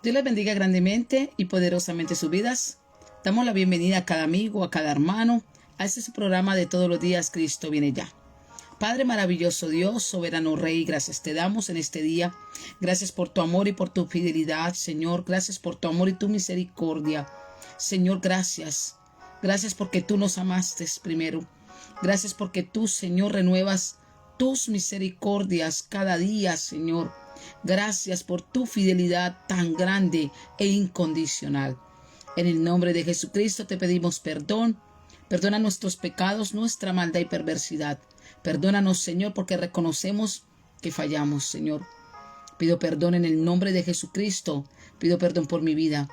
Dios les bendiga grandemente y poderosamente sus vidas. Damos la bienvenida a cada amigo, a cada hermano, a este su programa de todos los días, Cristo viene ya. Padre maravilloso Dios, soberano Rey, gracias te damos en este día. Gracias por tu amor y por tu fidelidad, Señor. Gracias por tu amor y tu misericordia. Señor, gracias. Gracias porque tú nos amaste primero. Gracias porque tú, Señor, renuevas tus misericordias cada día, Señor. Gracias por tu fidelidad tan grande e incondicional. En el nombre de Jesucristo te pedimos perdón. Perdona nuestros pecados, nuestra maldad y perversidad. Perdónanos, Señor, porque reconocemos que fallamos, Señor. Pido perdón en el nombre de Jesucristo. Pido perdón por mi vida,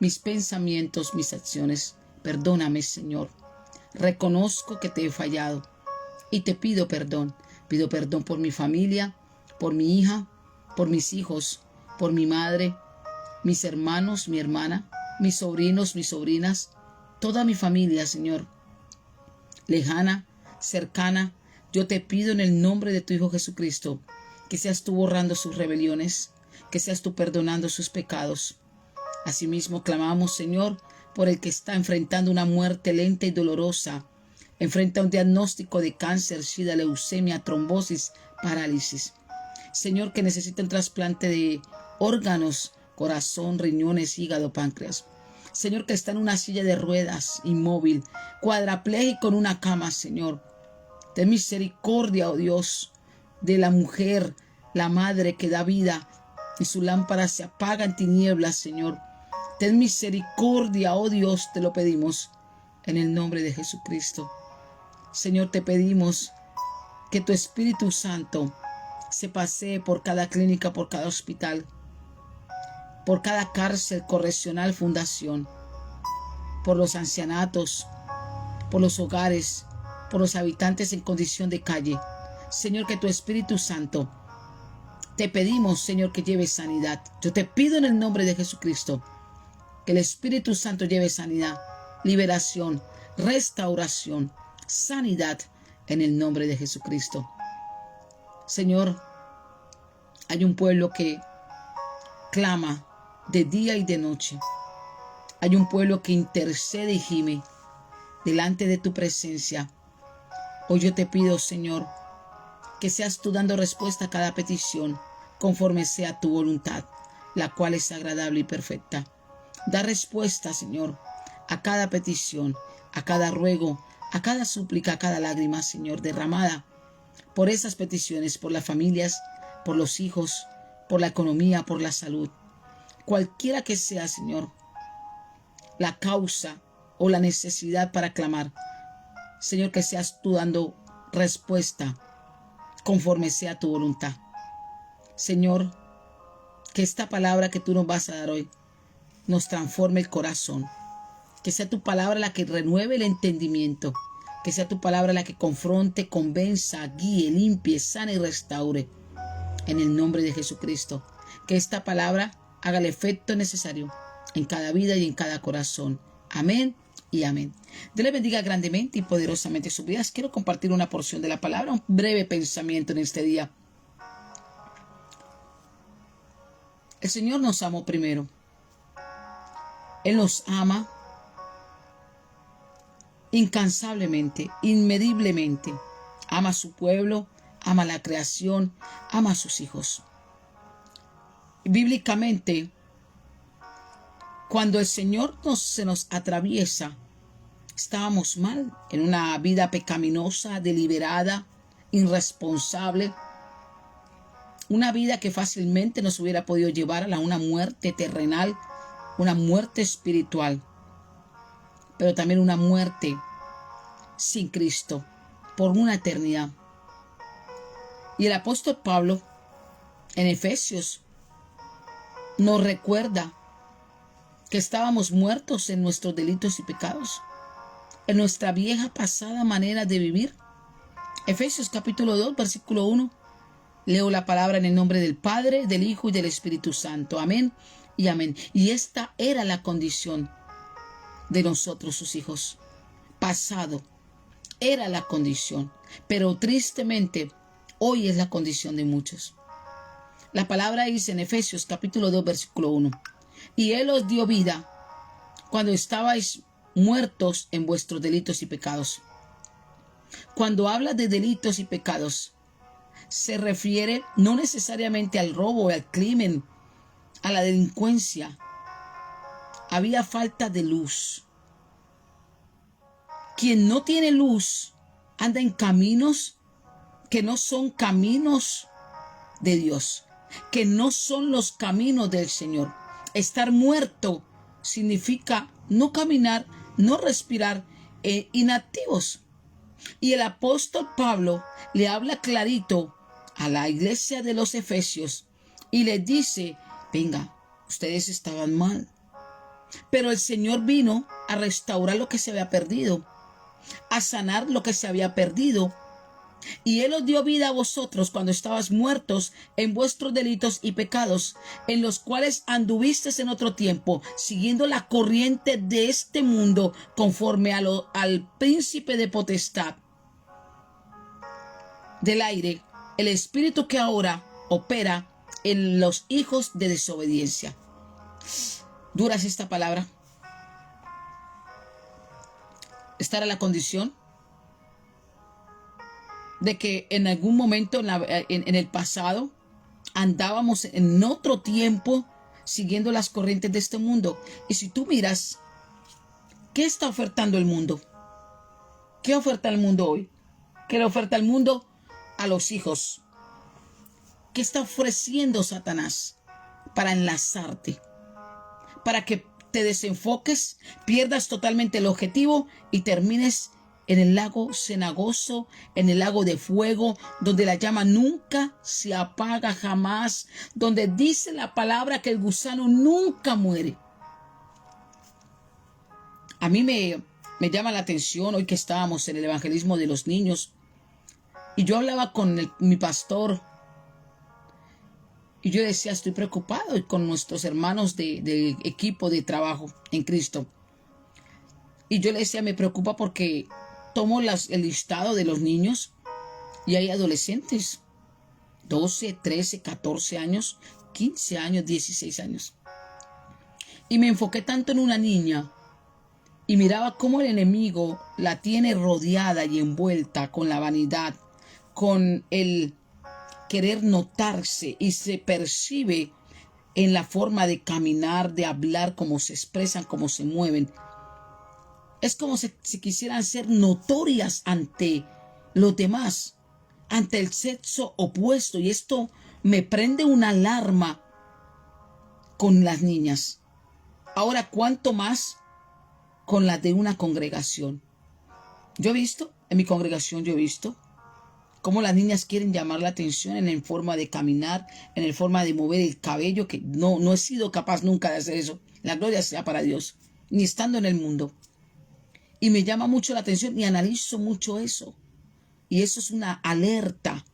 mis pensamientos, mis acciones. Perdóname, Señor. Reconozco que te he fallado y te pido perdón. Pido perdón por mi familia, por mi hija, por mis hijos, por mi madre, mis hermanos, mi hermana, mis sobrinos, mis sobrinas, toda mi familia, Señor, lejana, cercana. Yo te pido en el nombre de tu Hijo Jesucristo que seas tú borrando sus rebeliones, que seas tú perdonando sus pecados. Asimismo clamamos, Señor, por el que está enfrentando una muerte lenta y dolorosa, enfrenta un diagnóstico de cáncer, sida, leucemia, trombosis, parálisis. Señor, que necesita un trasplante de órganos, corazón, riñones, hígado, páncreas. Señor, que está en una silla de ruedas, inmóvil, cuadrapléjico en una cama, Señor. Ten misericordia, oh Dios, de la mujer, la madre que da vida y su lámpara se apaga en tinieblas, Señor. Ten misericordia, oh Dios, te lo pedimos en el nombre de Jesucristo. Señor, te pedimos que tu Espíritu Santo se pasee por cada clínica, por cada hospital, por cada cárcel, correccional, fundación, por los ancianatos, por los hogares, por los habitantes en condición de calle. Señor, que tu Espíritu Santo, te pedimos, Señor, que lleve sanidad. Yo te pido en el nombre de Jesucristo que el Espíritu Santo lleve sanidad, liberación, restauración, sanidad en el nombre de Jesucristo. Señor, hay un pueblo que clama de día y de noche. Hay un pueblo que intercede y gime delante de tu presencia. Hoy yo te pido, Señor, que seas tú dando respuesta a cada petición conforme sea tu voluntad, la cual es agradable y perfecta. Da respuesta, Señor, a cada petición, a cada ruego, a cada súplica, a cada lágrima, Señor, derramada por esas peticiones, por las familias, por los hijos, por la economía, por la salud. Cualquiera que sea, Señor, la causa o la necesidad para clamar, Señor, que seas tú dando respuesta conforme sea tu voluntad. Señor, que esta palabra que tú nos vas a dar hoy nos transforme el corazón. Que sea tu palabra la que renueve el entendimiento. Que sea tu palabra la que confronte, convenza, guíe, limpie, sane y restaure. En el nombre de Jesucristo. Que esta palabra haga el efecto necesario en cada vida y en cada corazón. Amén y amén. Dios les bendiga grandemente y poderosamente sus vidas. Quiero compartir una porción de la palabra, un breve pensamiento en este día. El Señor nos amó primero. Él nos ama incansablemente, inmediblemente. Ama a su pueblo, ama la creación, ama a sus hijos. Bíblicamente, cuando el Señor se nos atraviesa, estábamos mal, en una vida pecaminosa, deliberada, irresponsable, una vida que fácilmente nos hubiera podido llevar a una muerte terrenal, una muerte espiritual, pero también una muerte sin Cristo por una eternidad. Y el apóstol Pablo en Efesios nos recuerda que estábamos muertos en nuestros delitos y pecados, en nuestra vieja pasada manera de vivir. Efesios capítulo 2, versículo 1. Leo la palabra en el nombre del Padre, del Hijo y del Espíritu Santo. Amén y amén. Y esta era la condición de nosotros, sus hijos. Pasado era la condición, pero tristemente hoy es la condición de muchos. La palabra dice en Efesios capítulo 2, versículo 1. y Él os dio vida cuando estabais muertos en vuestros delitos y pecados. Cuando habla de delitos y pecados, se refiere no necesariamente al robo, al crimen, a la delincuencia. Había falta de luz. Quien no tiene luz anda en caminos que no son caminos de Dios, que no son los caminos del Señor. Estar muerto significa no caminar, no respirar, inactivos. Y el apóstol Pablo le habla clarito a la iglesia de los Efesios y les dice, venga, ustedes estaban mal, pero el Señor vino a restaurar lo que se había perdido, a sanar lo que se había perdido. Y Él os dio vida a vosotros cuando estabas muertos en vuestros delitos y pecados, en los cuales anduvisteis en otro tiempo, siguiendo la corriente de este mundo, conforme al príncipe de potestad del aire, el espíritu que ahora opera en los hijos de desobediencia. ¿Dura es esta palabra? Esta era la condición de que en algún momento en el pasado andábamos en otro tiempo siguiendo las corrientes de este mundo. Y si tú miras, ¿qué está ofertando el mundo? ¿Qué oferta el mundo hoy? ¿Qué le oferta el mundo a los hijos? ¿Qué está ofreciendo Satanás para enlazarte? Para que te desenfoques, pierdas totalmente el objetivo y termines en el lago cenagoso, en el lago de fuego, donde la llama nunca se apaga jamás, donde dice la palabra que el gusano nunca muere. A mí me llama la atención hoy que estábamos en el evangelismo de los niños y yo hablaba con mi pastor y yo decía, estoy preocupado con nuestros hermanos de equipo de trabajo en Cristo. Y yo le decía, me preocupa porque tomo el listado de los niños y hay adolescentes, 12, 13, 14 años, 15 años, 16 años. Y me enfoqué tanto en una niña y miraba cómo el enemigo la tiene rodeada y envuelta con la vanidad, con el querer notarse, y se percibe en la forma de caminar, de hablar, cómo se expresan, cómo se mueven. Es como si quisieran ser notorias ante los demás, ante el sexo opuesto. Y esto me prende una alarma con las niñas. Ahora, ¿cuánto más con las de una congregación? Yo he visto, en mi congregación yo he visto cómo las niñas quieren llamar la atención en la forma de caminar, en la forma de mover el cabello, que no he sido capaz nunca de hacer eso. La gloria sea para Dios, ni estando en el mundo. Y me llama mucho la atención y analizo mucho eso. Y eso es una alerta,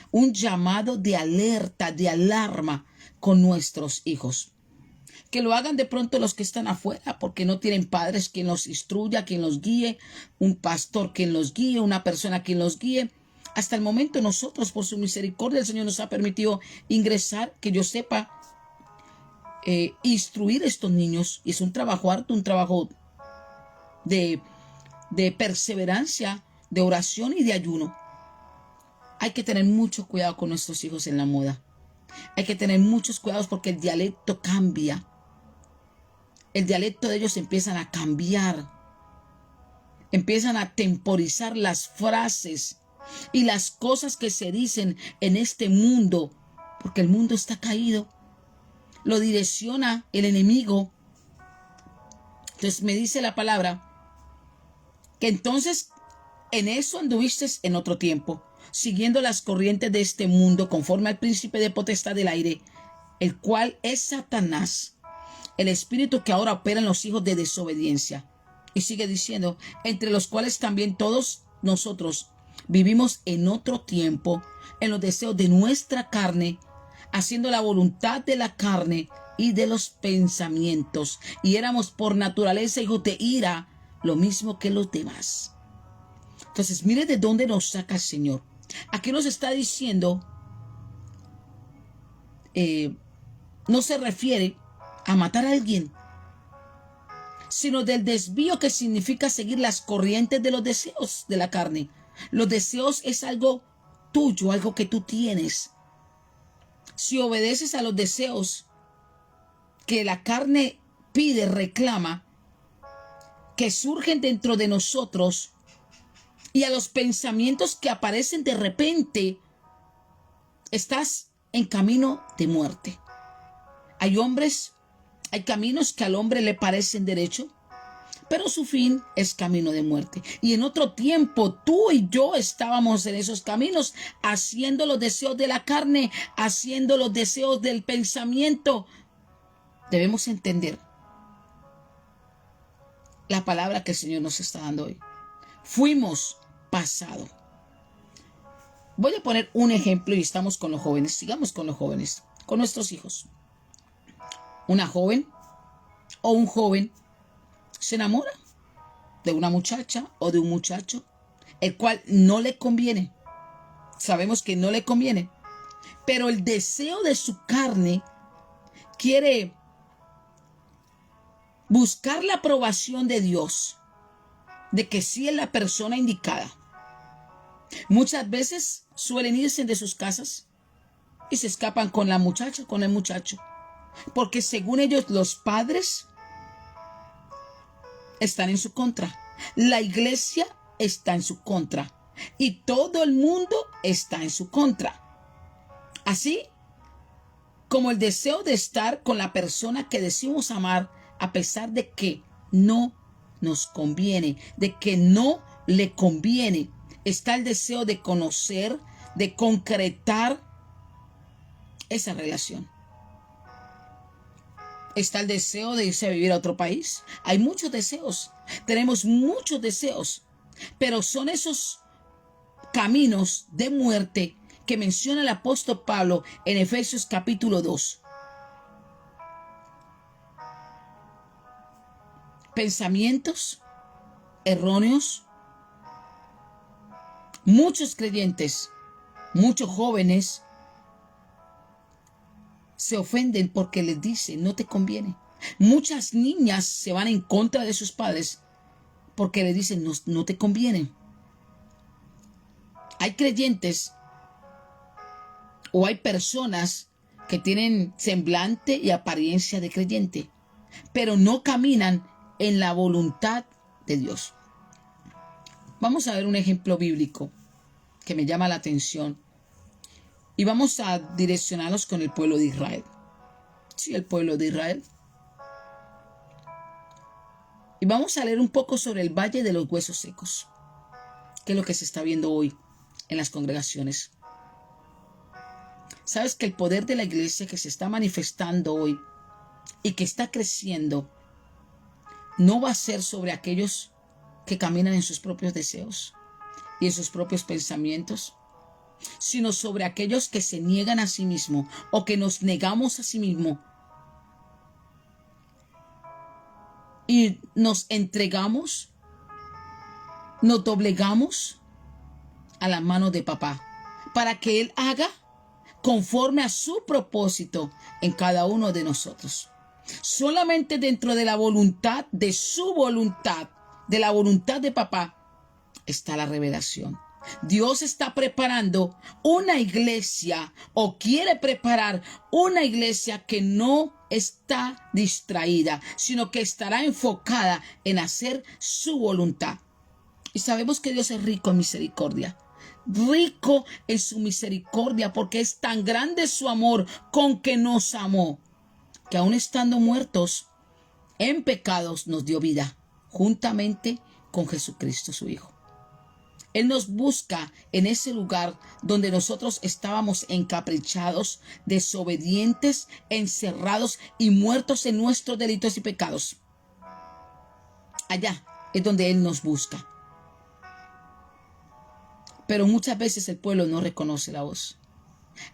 un llamado de alerta, de alarma con nuestros hijos. Que lo hagan de pronto los que están afuera, porque no tienen padres quien los instruya, quien los guíe, un pastor quien los guíe, una persona quien los guíe. Hasta el momento nosotros, por su misericordia, el Señor nos ha permitido ingresar, que yo sepa, instruir a estos niños. Y es un trabajo harto, un trabajo de perseverancia, de oración y de ayuno. Hay que tener mucho cuidado con nuestros hijos en la moda. Hay que tener muchos cuidados porque el dialecto cambia. El dialecto de ellos empiezan a cambiar. Empiezan a temporizar las frases y las cosas que se dicen en este mundo, porque el mundo está caído. Lo direcciona el enemigo. Entonces me dice la palabra que entonces en eso anduviste en otro tiempo, siguiendo las corrientes de este mundo, conforme al príncipe de potestad del aire, el cual es Satanás, el espíritu que ahora opera en los hijos de desobediencia. Y sigue diciendo, entre los cuales también todos nosotros vivimos en otro tiempo, en los deseos de nuestra carne, haciendo la voluntad de la carne y de los pensamientos. Y éramos por naturaleza hijos de ira, lo mismo que los demás. Entonces, mire de dónde nos saca el Señor. Aquí nos está diciendo, no se refiere a matar a alguien, sino del desvío que significa seguir las corrientes de los deseos de la carne. Los deseos es algo tuyo, algo que tú tienes. Si obedeces a los deseos que la carne pide, reclama, que surgen dentro de nosotros, y a los pensamientos que aparecen de repente, estás en camino de muerte. Hay caminos que al hombre le parecen derecho, pero su fin es camino de muerte. Y en otro tiempo tú y yo estábamos en esos caminos, haciendo los deseos de la carne, haciendo los deseos del pensamiento. Debemos entender la palabra que el Señor nos está dando hoy. Fuimos pasado. Voy a poner un ejemplo y estamos con los jóvenes. Sigamos con los jóvenes, con nuestros hijos. Una joven o un joven se enamora de una muchacha o de un muchacho, el cual no le conviene. Sabemos que no le conviene, pero el deseo de su carne quiere buscar la aprobación de Dios, de que sí es la persona indicada. Muchas veces suelen irse de sus casas y se escapan con la muchacha, con el muchacho, porque según ellos los padres están en su contra, la iglesia está en su contra y todo el mundo está en su contra. Así como el deseo de estar con la persona que decimos amar, a pesar de que no nos conviene, de que no le conviene, está el deseo de conocer, de concretar esa relación. Está el deseo de irse a vivir a otro país. Hay muchos deseos. Tenemos muchos deseos. Pero son esos caminos de muerte que menciona el apóstol Pablo en Efesios capítulo 2. Pensamientos erróneos. Muchos creyentes, muchos jóvenes se ofenden porque les dicen no te conviene. Muchas niñas se van en contra de sus padres porque les dicen no te conviene. Hay creyentes o hay personas que tienen semblante y apariencia de creyente, pero no caminan en la voluntad de Dios. Vamos a ver un ejemplo bíblico que me llama la atención y vamos a direccionarlos con el pueblo de Israel. Sí, el pueblo de Israel. Y vamos a leer un poco sobre el valle de los huesos secos, que es lo que se está viendo hoy en las congregaciones. Sabes que el poder de la iglesia que se está manifestando hoy y que está creciendo no va a ser sobre aquellos que caminan en sus propios deseos y en sus propios pensamientos, sino sobre aquellos que se niegan a sí mismos o que nos negamos a sí mismos y nos entregamos, nos doblegamos a las manos de papá para que Él haga conforme a su propósito en cada uno de nosotros. Solamente dentro de la voluntad, de su voluntad, de la voluntad de papá, está la revelación. Dios está preparando una iglesia o quiere preparar una iglesia que no está distraída, sino que estará enfocada en hacer su voluntad. Y sabemos que Dios es rico en misericordia. Rico en su misericordia, porque es tan grande su amor con que nos amó, que aun estando muertos en pecados nos dio vida juntamente con Jesucristo su Hijo. Él nos busca en ese lugar donde nosotros estábamos encaprichados, desobedientes, encerrados y muertos en nuestros delitos y pecados. Allá es donde Él nos busca. Pero muchas veces el pueblo no reconoce la voz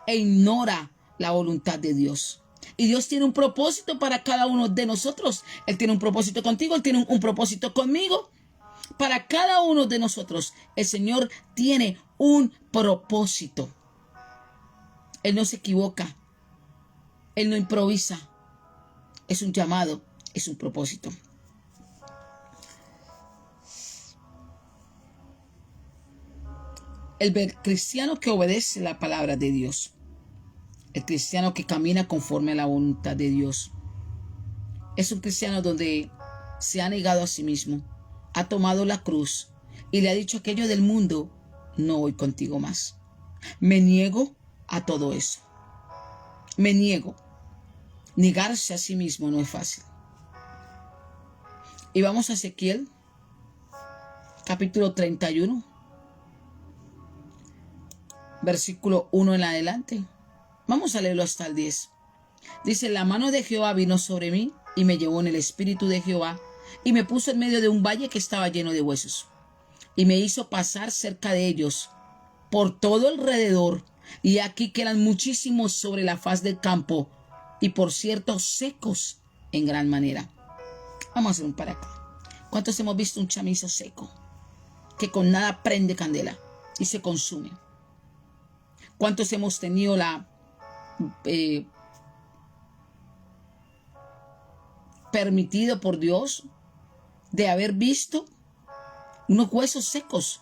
e ignora la voluntad de Dios. Y Dios tiene un propósito para cada uno de nosotros. Él tiene un propósito contigo, Él tiene un propósito conmigo. Para cada uno de nosotros, el Señor tiene un propósito. Él no se equivoca. Él no improvisa. es un llamado, es un propósito. El cristiano que obedece la palabra de Dios, el cristiano que camina conforme a la voluntad de Dios, es un cristiano donde se ha negado a sí mismo, ha tomado la cruz y le ha dicho aquello del mundo: no voy contigo más. Me niego a todo eso. Me niego. Negarse a sí mismo no es fácil. Y vamos a Ezequiel, capítulo 31, versículo 1 en adelante. Vamos a leerlo hasta el 10. Dice: la mano de Jehová vino sobre mí y me llevó en el espíritu de Jehová y me puso en medio de un valle que estaba lleno de huesos y me hizo pasar cerca de ellos por todo alrededor, y aquí que eran muchísimos sobre la faz del campo y por cierto secos en gran manera. Vamos a hacer un para acá. ¿Cuántos hemos visto un chamizo seco que con nada prende candela y se consume? ¿Cuántos hemos tenido la permitido por Dios de haber visto unos huesos secos?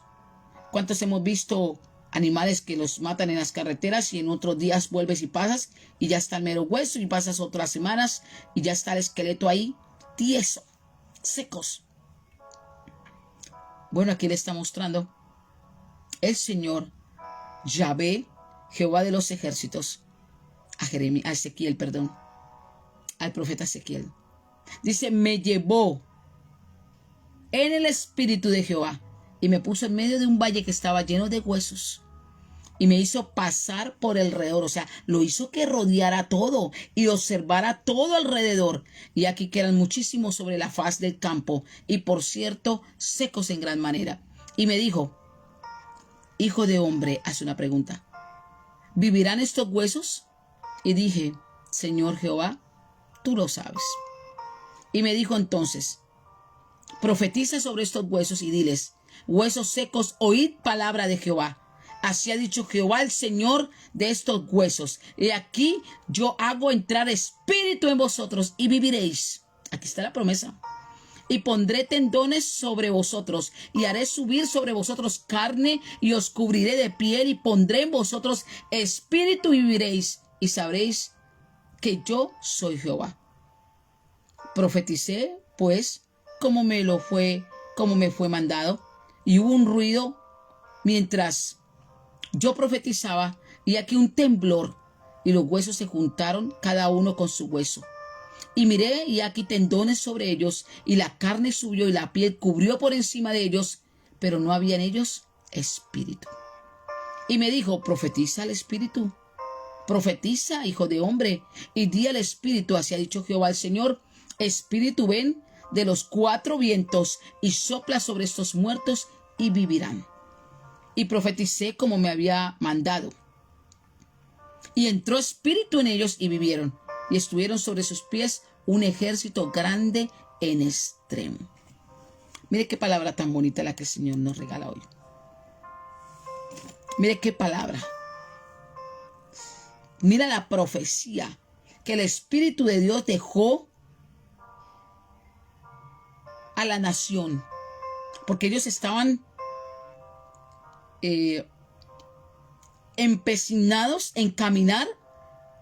¿Cuántos hemos visto animales que los matan en las carreteras y en otros días vuelves y pasas y ya está el mero hueso, y pasas otras semanas y ya está el esqueleto ahí tieso, secos? Bueno, aquí le está mostrando el Señor Yahvé, Jehová de los ejércitos, a Ezequiel, al profeta Ezequiel. Dice: me llevó en el espíritu de Jehová y me puso en medio de un valle que estaba lleno de huesos y me hizo pasar por alrededor. O sea, lo hizo que rodeara todo y observara todo alrededor. Y aquí que eran muchísimos sobre la faz del campo y por cierto secos en gran manera. Y me dijo: hijo de hombre, haz una pregunta. ¿Vivirán estos huesos? Y dije: Señor Jehová, tú lo sabes. Y me dijo entonces: profetiza sobre estos huesos y diles: huesos secos, oíd palabra de Jehová. Así ha dicho Jehová, el Señor de estos huesos: y aquí yo hago entrar espíritu en vosotros y viviréis. Aquí está la promesa. Y pondré tendones sobre vosotros y haré subir sobre vosotros carne y os cubriré de piel y pondré en vosotros espíritu y viviréis y sabréis que yo soy Jehová. Profeticé pues como me fue mandado, y hubo un ruido mientras yo profetizaba, y aquí un temblor, y los huesos se juntaron cada uno con su hueso. Y miré, y aquí tendones sobre ellos, y la carne subió, y la piel cubrió por encima de ellos, pero no había en ellos espíritu. Y me dijo: profetiza al espíritu, profetiza, hijo de hombre, y di al espíritu: así ha dicho Jehová el Señor, espíritu, ven de los cuatro vientos y sopla sobre estos muertos y vivirán. Y profeticé como me había mandado. Y entró espíritu en ellos y vivieron, y estuvieron sobre sus pies un ejército grande en extremo. Mire qué palabra tan bonita la que el Señor nos regala hoy. Mire qué palabra. Mira la profecía que el Espíritu de Dios dejó a la nación, porque ellos estaban empecinados en caminar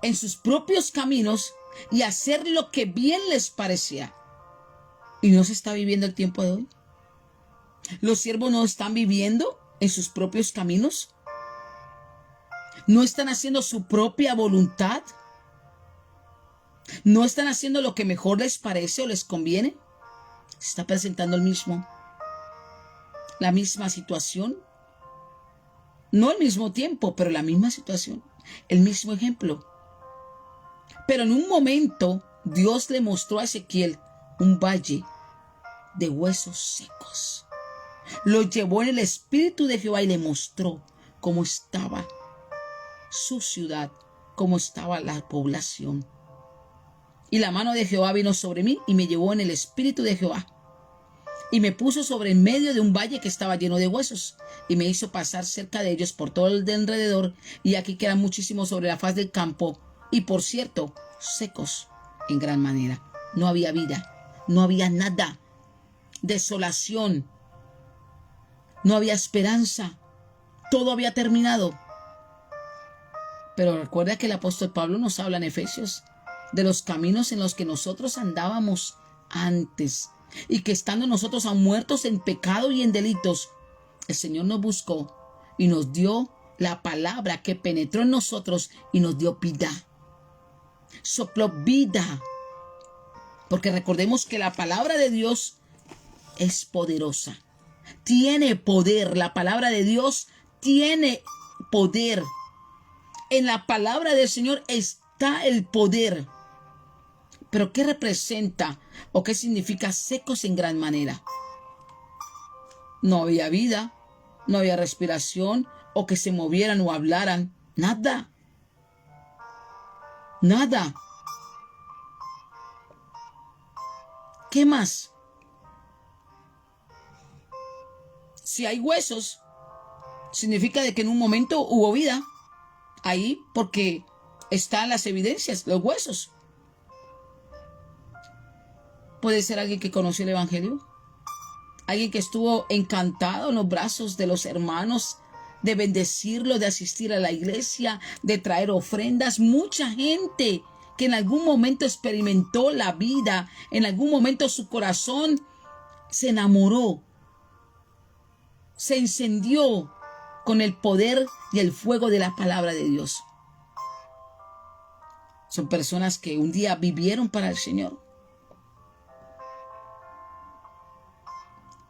en sus propios caminos y hacer lo que bien les parecía. ¿Y no se está viviendo el tiempo de hoy? ¿Los siervos no están viviendo en sus propios caminos? ¿No están haciendo su propia voluntad? ¿No están haciendo lo que mejor les parece o les conviene? Se está presentando la misma situación. No al mismo tiempo, pero la misma situación, el mismo ejemplo. Pero en un momento Dios le mostró a Ezequiel un valle de huesos secos. Lo llevó en el espíritu de Jehová y le mostró cómo estaba su ciudad, cómo estaba la población. Y la mano de Jehová vino sobre mí y me llevó en el espíritu de Jehová. Y me puso sobre en medio de un valle que estaba lleno de huesos, y me hizo pasar cerca de ellos por todo el de alrededor, y aquí quedan muchísimos sobre la faz del campo, y por cierto, secos en gran manera. no había vida, no había nada, desolación, no había esperanza, todo había terminado. Pero recuerda que el apóstol Pablo nos habla en Efesios de los caminos en los que nosotros andábamos antes y que estando nosotros aún muertos en pecado y en delitos, el Señor nos buscó y nos dio la palabra que penetró en nosotros y nos dio vida. Sopló vida. Porque recordemos que la palabra de Dios es poderosa. Tiene poder. La palabra de Dios tiene poder. En la palabra del Señor está el poder. Pero ¿qué representa o qué significa secos en gran manera? No había vida, no había respiración o que se movieran o hablaran. Nada. Nada. ¿Qué más? Si hay huesos, significa de que en un momento hubo vida. Ahí porque están las evidencias, los huesos. Puede ser alguien que conoció el Evangelio. Alguien que estuvo encantado en los brazos de los hermanos, de bendecirlo, de asistir a la iglesia, de traer ofrendas. Mucha gente que en algún momento experimentó la vida, en algún momento su corazón se enamoró, se encendió con el poder y el fuego de la palabra de Dios. Son personas que un día vivieron para el Señor.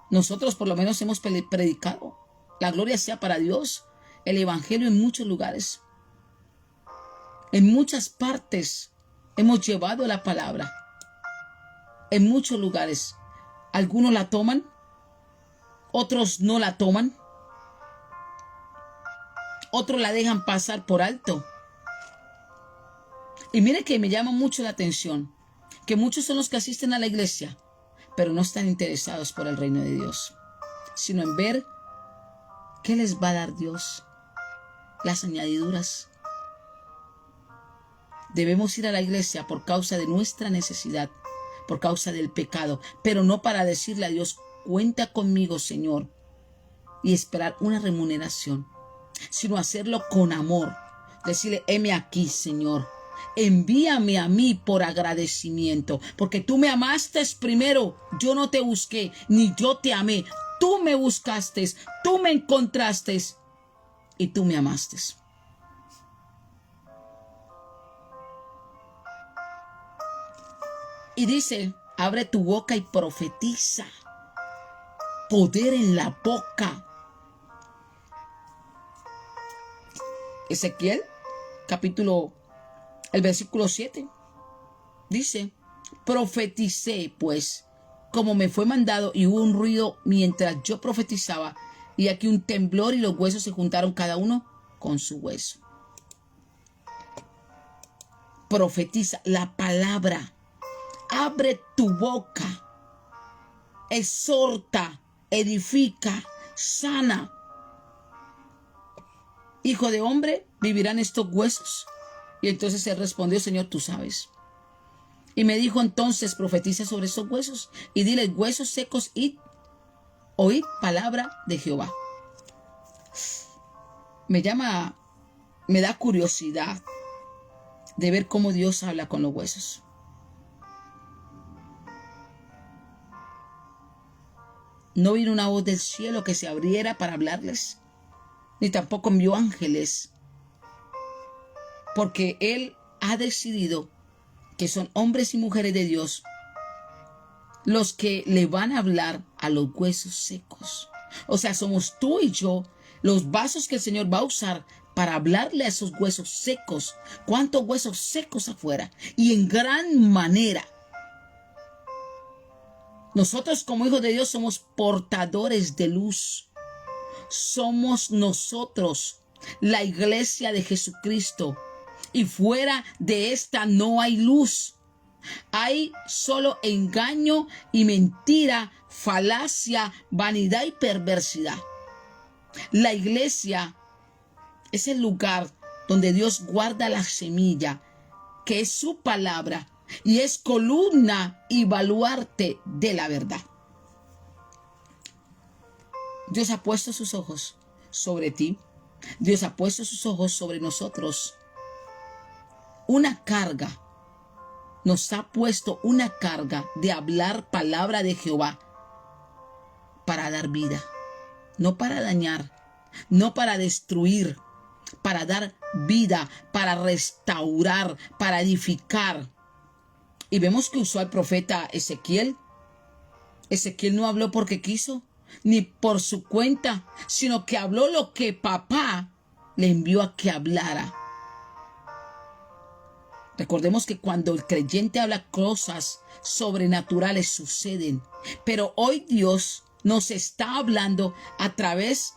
Nosotros por lo menos hemos predicado. La gloria sea para Dios. El Evangelio en muchos lugares. En muchas partes hemos llevado la palabra. En muchos lugares. Algunos la toman. Otros no la toman. Otros la dejan pasar por alto. Y mire que me llama mucho la atención que muchos son los que asisten a la iglesia, pero no están interesados por el reino de Dios, sino en ver qué les va a dar Dios, las añadiduras. Debemos ir a la iglesia por causa de nuestra necesidad, por causa del pecado, pero no para decirle a Dios, cuenta conmigo, Señor, y esperar una remuneración, sino hacerlo con amor. Decirle, heme aquí, Señor. Envíame a mí por agradecimiento, porque tú me amaste primero. Yo no te busqué, ni yo te amé. Tú me buscaste, tú me encontraste y tú me amaste. Y dice, abre tu boca y profetiza. Poder en la boca. Ezequiel, el versículo 7, dice, profeticé pues, como me fue mandado, y hubo un ruido mientras yo profetizaba, y aquí un temblor, y los huesos se juntaron cada uno con su hueso. Profetiza la palabra. Abre tu boca. Exhorta, edifica, sana. Hijo de hombre, ¿vivirán estos huesos? Y entonces él respondió, Señor, tú sabes. Y me dijo entonces, profetiza sobre esos huesos y dile, huesos secos, oíd palabra de Jehová. Me da curiosidad de ver cómo Dios habla con los huesos. No vino una voz del cielo que se abriera para hablarles, ni tampoco envió ángeles, porque Él ha decidido que son hombres y mujeres de Dios los que le van a hablar a los huesos secos. O sea, somos tú y yo los vasos que el Señor va a usar para hablarle a esos huesos secos. ¿Cuántos huesos secos afuera? Y en gran manera. Nosotros como hijos de Dios somos portadores de luz. Somos nosotros la iglesia de Jesucristo. Y fuera de esta no hay luz. Hay solo engaño y mentira, falacia, vanidad y perversidad. La iglesia es el lugar donde Dios guarda la semilla, que es su palabra. y es columna y baluarte de la verdad. Dios ha puesto sus ojos sobre ti. Dios ha puesto sus ojos sobre nosotros. Una carga. Nos ha puesto una carga de hablar palabra de Jehová para dar vida, no para dañar, no para destruir, para dar vida, para restaurar, para edificar. Y vemos que usó al profeta Ezequiel. Ezequiel no habló porque quiso, ni por su cuenta, sino que habló lo que papá le envió a que hablara. Recordemos que cuando el creyente habla, cosas sobrenaturales suceden. Pero hoy Dios nos está hablando a través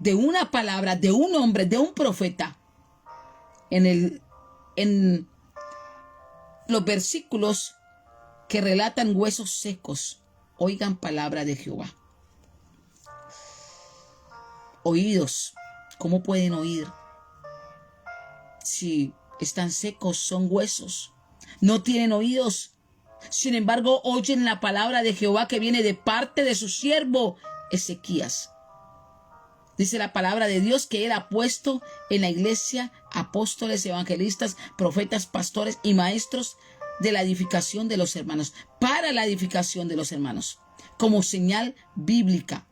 de una palabra, de un hombre, de un profeta. En los versículos que relatan huesos secos, oigan palabra de Jehová. Oídos, ¿cómo pueden oír si están secos? Son huesos, no tienen oídos. Sin embargo, oyen la palabra de Jehová que viene de parte de su siervo Ezequías. Dice la palabra de Dios que él ha puesto en la iglesia apóstoles, evangelistas, profetas, pastores y maestros de la edificación de los hermanos, para la edificación de los hermanos, como señal bíblica.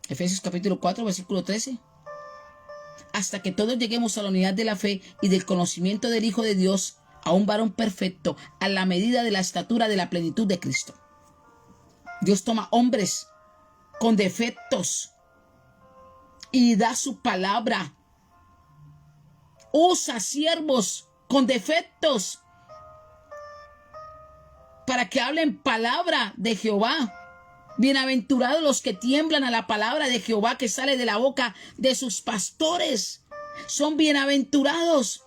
Efesios capítulo 4, versículo 13. Hasta que todos lleguemos a la unidad de la fe y del conocimiento del Hijo de Dios, a un varón perfecto, a la medida de la estatura de la plenitud de Cristo. Dios toma hombres con defectos y da su palabra. Usa siervos con defectos para que hablen palabra de Jehová. Bienaventurados los que tiemblan a la palabra de Jehová que sale de la boca de sus pastores. Son bienaventurados.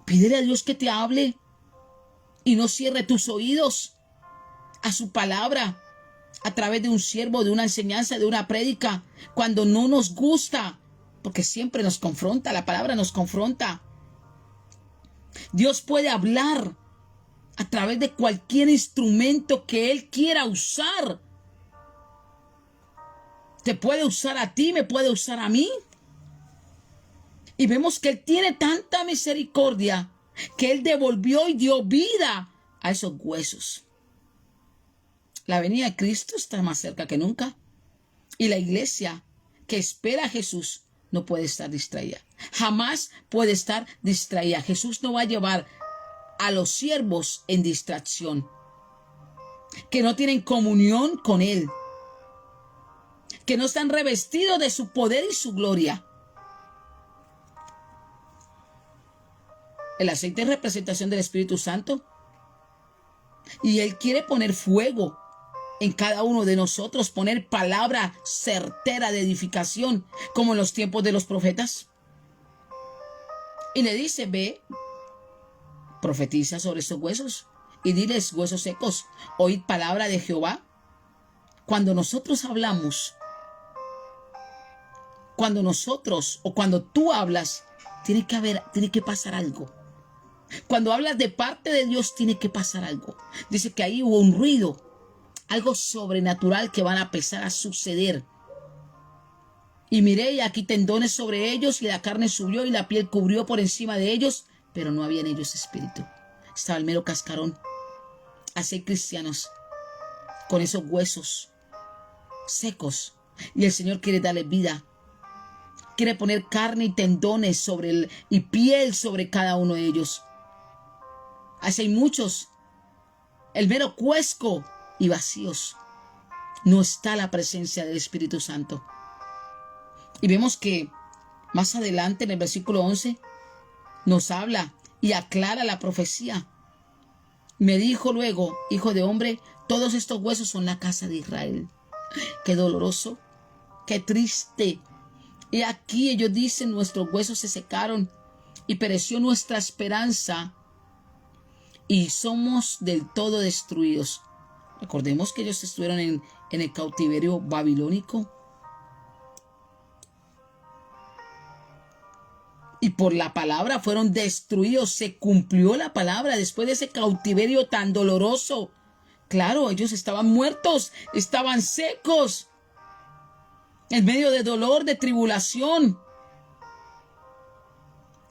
Pídele a Dios que te hable y no cierre tus oídos a su palabra a través de un siervo, de una enseñanza, de una prédica, cuando no nos gusta, porque siempre nos confronta, la palabra nos confronta. Dios puede hablar a través de cualquier instrumento que Él quiera usar. Te puede usar a ti, me puede usar a mí. Y vemos que Él tiene tanta misericordia que Él devolvió y dio vida a esos huesos. La venida de Cristo está más cerca que nunca. Y la iglesia que espera a Jesús no puede estar distraída. Jamás puede estar distraída. Jesús no va a llevar a los siervos en distracción, que no tienen comunión con Él, que no están revestidos de su poder y su gloria. El aceite es representación del Espíritu Santo y Él quiere poner fuego en cada uno de nosotros, poner palabra certera de edificación, como en los tiempos de los profetas. Y le dice: ve, profetiza sobre estos huesos y diles: huesos secos, oíd palabra de Jehová. Cuando nosotros hablamos, cuando nosotros o cuando tú hablas, tiene que pasar algo. Cuando hablas de parte de Dios, tiene que pasar algo. Dice que ahí hubo un ruido, algo sobrenatural que van a empezar a suceder. Y miré, y aquí tendones sobre ellos, y la carne subió, y la piel cubrió por encima de ellos, pero no había en ellos espíritu. Estaba el mero cascarón. Así hay cristianos con esos huesos secos, y el Señor quiere darle vida. Quiere poner carne y tendones y piel sobre cada uno de ellos. Así hay muchos, el mero cuesco y vacíos. No está la presencia del Espíritu Santo. Y vemos que más adelante en el versículo 11 nos habla y aclara la profecía. Me dijo luego: hijo de hombre, todos estos huesos son la casa de Israel. Qué doloroso, qué triste. Y aquí ellos dicen: nuestros huesos se secaron y pereció nuestra esperanza y somos del todo destruidos. Recordemos que ellos estuvieron en el cautiverio babilónico. Y por la palabra fueron destruidos. Se cumplió la palabra después de ese cautiverio tan doloroso. Claro, ellos estaban muertos, estaban secos, en medio de dolor, de tribulación.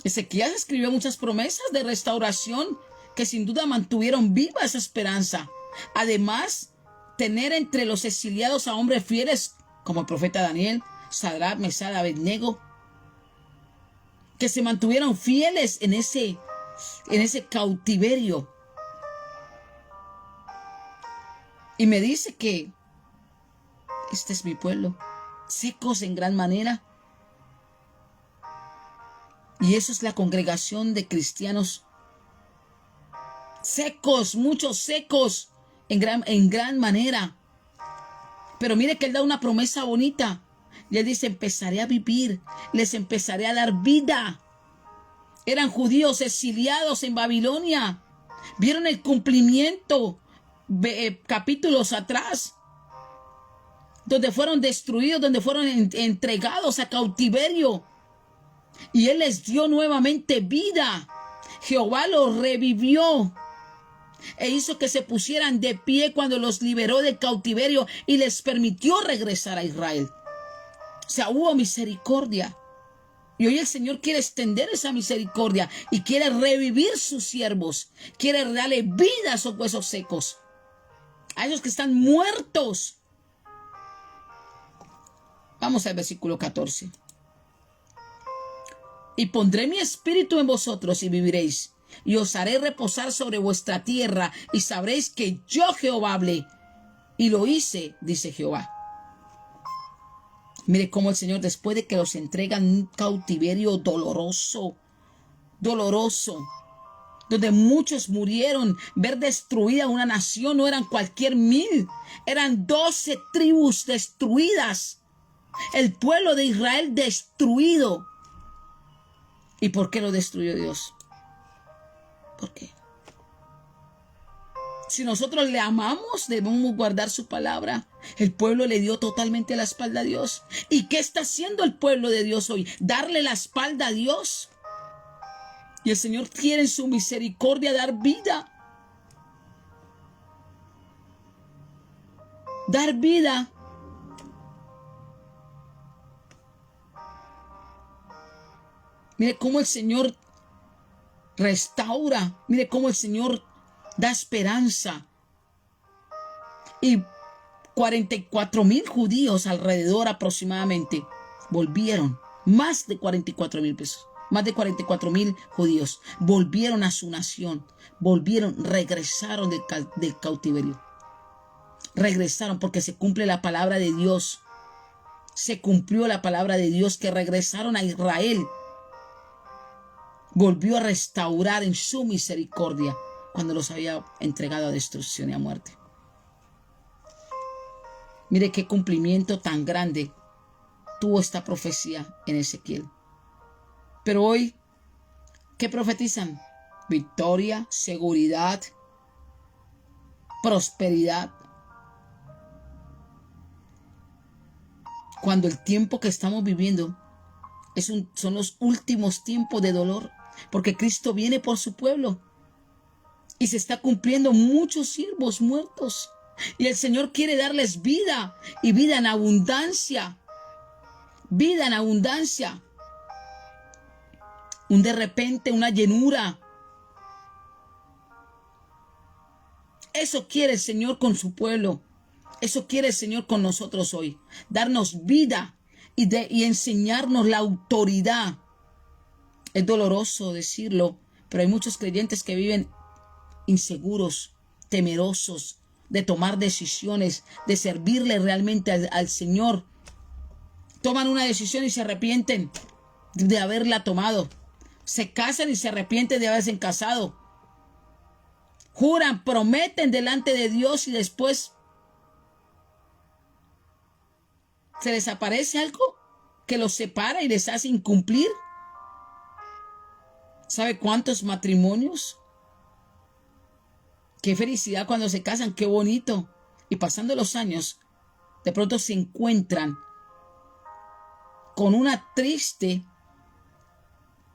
Ezequías escribió muchas promesas de restauración que sin duda mantuvieron viva esa esperanza. Además, tener entre los exiliados a hombres fieles como el profeta Daniel, Sadrach, Mesach, Abednego, que se mantuvieron fieles en ese cautiverio. Y me dice que este es mi pueblo, secos en gran manera. Y eso es la congregación de cristianos secos, muchos secos en gran manera. Pero mire que él da una promesa bonita. Y él dice, empezaré a vivir, les empezaré a dar vida. Eran judíos exiliados en Babilonia. Vieron el cumplimiento capítulos atrás, donde fueron destruidos, donde fueron entregados a cautiverio. Y él les dio nuevamente vida. Jehová los revivió e hizo que se pusieran de pie cuando los liberó del cautiverio y les permitió regresar a Israel. O sea, hubo misericordia. Y hoy el Señor quiere extender esa misericordia y quiere revivir sus siervos. Quiere darle vida a esos huesos secos, a esos que están muertos. Vamos al versículo 14. Y pondré mi espíritu en vosotros y viviréis, y os haré reposar sobre vuestra tierra, y sabréis que yo Jehová hablé, y lo hice, dice Jehová. Mire cómo el Señor, después de que los entrega en un cautiverio doloroso, donde muchos murieron, ver destruida una nación no eran cualquier 1000, eran 12 tribus destruidas, el pueblo de Israel destruido. ¿Y por qué lo destruyó Dios? ¿Por qué? Si nosotros le amamos, debemos guardar su palabra. El pueblo le dio totalmente la espalda a Dios. ¿Y qué está haciendo el pueblo de Dios hoy? Darle la espalda a Dios. Y el Señor quiere en su misericordia dar vida. Dar vida. Mire cómo el Señor restaura. Mire cómo el Señor da esperanza. Y 44,000 judíos alrededor aproximadamente volvieron. Más de 44,000 pesos. Más de 44,000 judíos volvieron a su nación. Regresaron del cautiverio. Regresaron porque se cumple la palabra de Dios. Se cumplió la palabra de Dios que regresaron a Israel. Volvió a restaurar en su misericordia cuando los había entregado a destrucción y a muerte. Mire qué cumplimiento tan grande tuvo esta profecía en Ezequiel. Pero hoy, ¿qué profetizan? Victoria, seguridad, prosperidad. Cuando el tiempo que estamos viviendo son los últimos tiempos de dolor, porque Cristo viene por su pueblo y se está cumpliendo muchos siervos muertos. Y el Señor quiere darles vida y vida en abundancia. Vida en abundancia. De repente, una llenura. Eso quiere el Señor con su pueblo. Eso quiere el Señor con nosotros hoy. Darnos vida y enseñarnos la autoridad. Es doloroso decirlo, pero hay muchos creyentes que viven inseguros, temerosos de tomar decisiones, de servirle realmente al Señor. Toman una decisión y se arrepienten de haberla tomado. Se casan y se arrepienten de haberse casado. Juran, prometen delante de Dios y después se les aparece algo que los separa y les hace incumplir. ¿Sabe cuántos matrimonios? Qué felicidad cuando se casan, qué bonito. Y pasando los años, de pronto se encuentran con una triste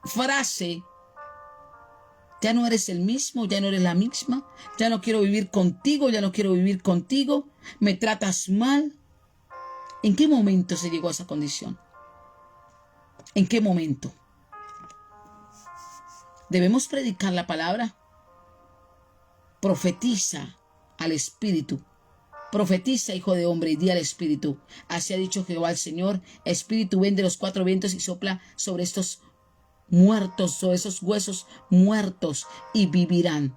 frase, ya no eres el mismo, ya no eres la misma, ya no quiero vivir contigo, ya no quiero vivir contigo, me tratas mal. ¿En qué momento se llegó a esa condición? ¿En qué momento? Debemos predicar la palabra. Profetiza al Espíritu. Profetiza, hijo de hombre, y di al Espíritu. Así ha dicho Jehová el Señor. Espíritu, ven de los cuatro vientos y sopla sobre estos muertos, sobre esos huesos muertos, y vivirán.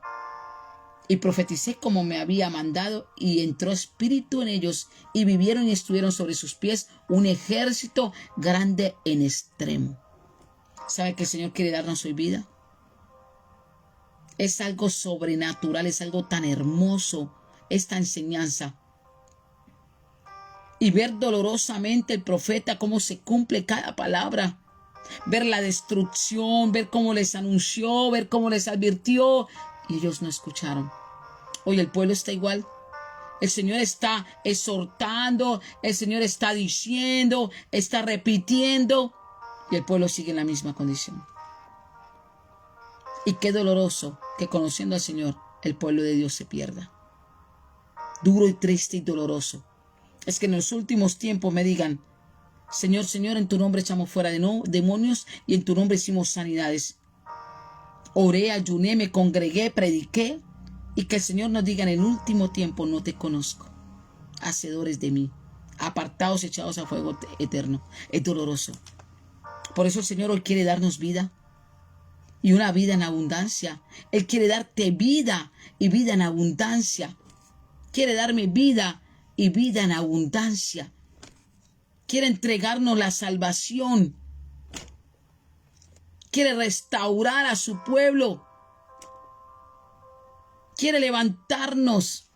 Y profeticé como me había mandado, y entró espíritu en ellos, y vivieron y estuvieron sobre sus pies un ejército grande en extremo. ¿Sabe que el Señor quiere darnos hoy vida? Es algo sobrenatural, es algo tan hermoso esta enseñanza. Y ver dolorosamente el profeta cómo se cumple cada palabra. Ver la destrucción, ver cómo les anunció, ver cómo les advirtió. Y ellos no escucharon. Hoy el pueblo está igual. El Señor está exhortando, el Señor está diciendo, está repitiendo. Y el pueblo sigue en la misma condición. Y qué doloroso que conociendo al Señor, el pueblo de Dios se pierda. Duro y triste y doloroso. Es que en los últimos tiempos me digan, Señor, Señor, en tu nombre echamos fuera demonios y en tu nombre hicimos sanidades. Oré, ayuné, me congregué, prediqué, y que el Señor nos diga en el último tiempo, no te conozco. Hacedores de mí, apartados, echados a fuego eterno. Es doloroso. Por eso el Señor hoy quiere darnos vida. Y una vida en abundancia. Él quiere darte vida y vida en abundancia. Quiere darme vida y vida en abundancia. Quiere entregarnos la salvación. Quiere restaurar a su pueblo. Quiere levantarnos,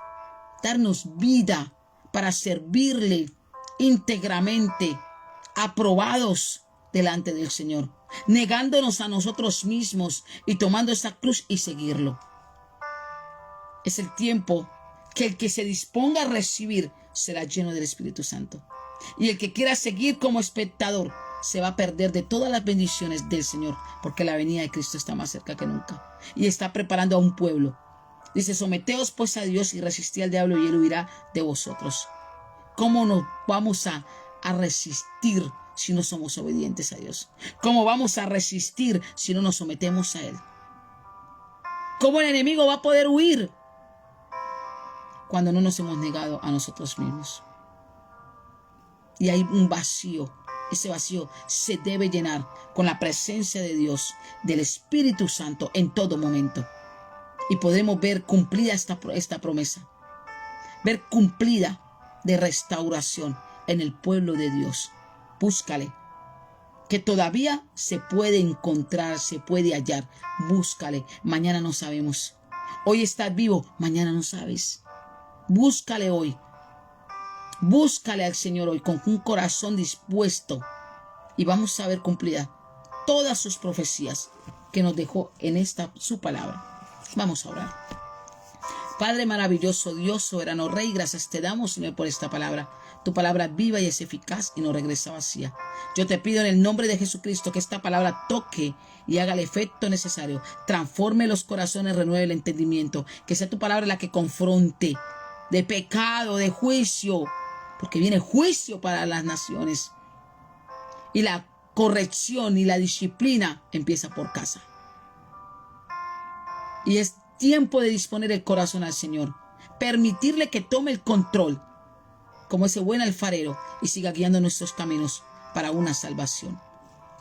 darnos vida para servirle íntegramente, aprobados delante del Señor, negándonos a nosotros mismos y tomando esa cruz y seguirlo. Es el tiempo que el que se disponga a recibir será lleno del Espíritu Santo. Y el que quiera seguir como espectador se va a perder de todas las bendiciones del Señor, porque la venida de Cristo está más cerca que nunca. Y está preparando a un pueblo. Dice, someteos pues a Dios y resistid al diablo y él huirá de vosotros. ¿Cómo nos vamos a resistir si no somos obedientes a Dios? ¿Cómo vamos a resistir si no nos sometemos a Él? ¿Cómo el enemigo va a poder huir cuando no nos hemos negado a nosotros mismos? Y hay un vacío. Ese vacío se debe llenar con la presencia de Dios, del Espíritu Santo en todo momento. Y podemos ver cumplida esta promesa. Ver cumplida de restauración en el pueblo de Dios. Búscale. Que todavía se puede encontrar, se puede hallar. Búscale. Mañana no sabemos. Hoy estás vivo, mañana no sabes. Búscale hoy. Búscale al Señor hoy con un corazón dispuesto. Y vamos a ver cumplida todas sus profecías que nos dejó en esta su palabra. Vamos a orar. Padre maravilloso, Dios, soberano Rey, gracias te damos, Señor, por esta palabra. Tu palabra viva y es eficaz y no regresa vacía. Yo te pido en el nombre de Jesucristo que esta palabra toque y haga el efecto necesario. Transforme los corazones, renueve el entendimiento. Que sea tu palabra la que confronte de pecado, de juicio, porque viene juicio para las naciones. Y la corrección y la disciplina empieza por casa. Y es tiempo de disponer el corazón al Señor. Permitirle que tome el control como ese buen alfarero y siga guiando nuestros caminos para una salvación.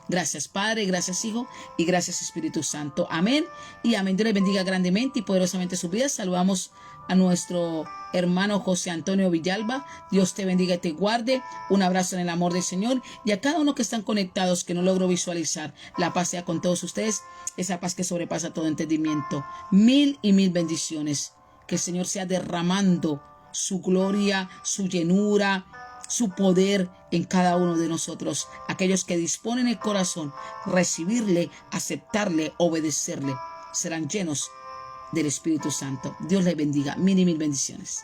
Gracias Padre, gracias Hijo y gracias Espíritu Santo. Amén y amén. Dios les bendiga grandemente y poderosamente sus vidas. Saludamos a nuestro hermano José Antonio Villalba. Dios te bendiga y te guarde. Un abrazo en el amor del Señor. Y a cada uno que están conectados, que no logro visualizar, la paz sea con todos ustedes. Esa paz que sobrepasa todo entendimiento. Mil y mil bendiciones. Que el Señor sea derramando su gloria, su llenura, su poder en cada uno de nosotros. Aquellos que disponen el corazón, recibirle, aceptarle, obedecerle, serán llenos del Espíritu Santo. Dios les bendiga. Mil y mil bendiciones.